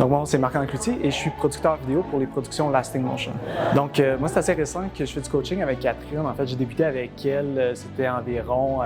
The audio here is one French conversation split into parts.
Donc moi, c'est Marc-André Cloutier et je suis producteur vidéo pour les productions Lasting Motion. Donc moi, c'est assez récent que je fais du coaching avec Catherine. En fait, j'ai débuté avec elle, c'était environ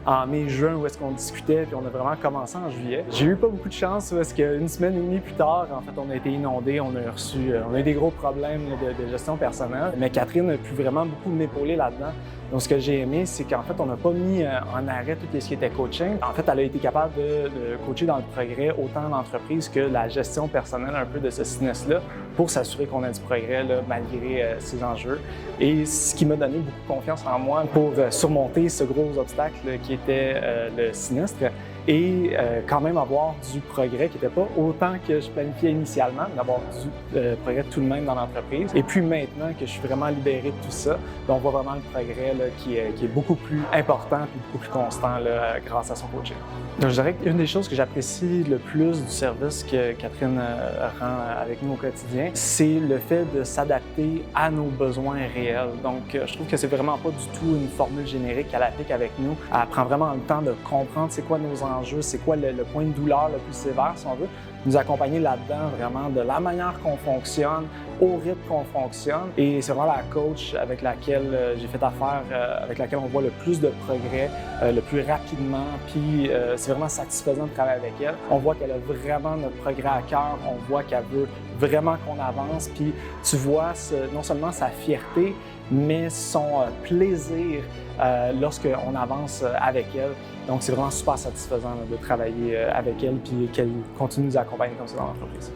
en mai-juin où est-ce qu'on discutait, puis on a vraiment commencé en juillet. J'ai eu pas beaucoup de chance parce qu'une semaine et demie plus tard, en fait, on a été inondés, on a eu des gros problèmes de gestion personnelle. Mais Catherine a pu vraiment beaucoup m'épauler là-dedans. Donc, ce que j'ai aimé, c'est qu'en fait, on n'a pas mis en arrêt tout ce qui était coaching. En fait, elle a été capable de coacher dans le progrès autant l'entreprise que la gestion personnelle un peu de ce business-là pour s'assurer qu'on a du progrès là, malgré ces enjeux. Et ce qui m'a donné beaucoup de confiance en moi pour surmonter ce gros obstacle qui était le sinistre et quand même avoir du progrès qui n'était pas autant que je planifiais initialement, d'avoir du progrès tout de même dans l'entreprise. Et puis maintenant que je suis vraiment libéré de tout ça, on voit vraiment le progrès là, qui est beaucoup plus important et beaucoup plus constant là, grâce à son coaching. Donc, je dirais qu'une des choses que j'apprécie le plus du service que Catherine rend avec nous au quotidien, c'est le fait de s'adapter à nos besoins réels. Donc, je trouve que c'est vraiment pas du tout une formule générique qu'elle applique avec nous. Elle prend vraiment le temps de comprendre c'est quoi nos enjeux, c'est quoi le point de douleur le plus sévère, si on veut, nous accompagner là-dedans vraiment de la manière qu'on fonctionne, au rythme qu'on fonctionne. Et c'est vraiment la coach avec laquelle j'ai fait affaire, avec laquelle on voit le plus de progrès, le plus rapidement. Puis c'est vraiment satisfaisant de travailler avec elle. On voit qu'elle a vraiment notre progrès à cœur, on voit qu'elle veut vraiment qu'on avance. Puis tu vois non seulement sa fierté, mais son plaisir lorsqu'on avance avec elle. Donc, c'est vraiment super satisfaisant là, de travailler avec elle puis qu'elle continue de nous accompagner comme ça dans l'entreprise.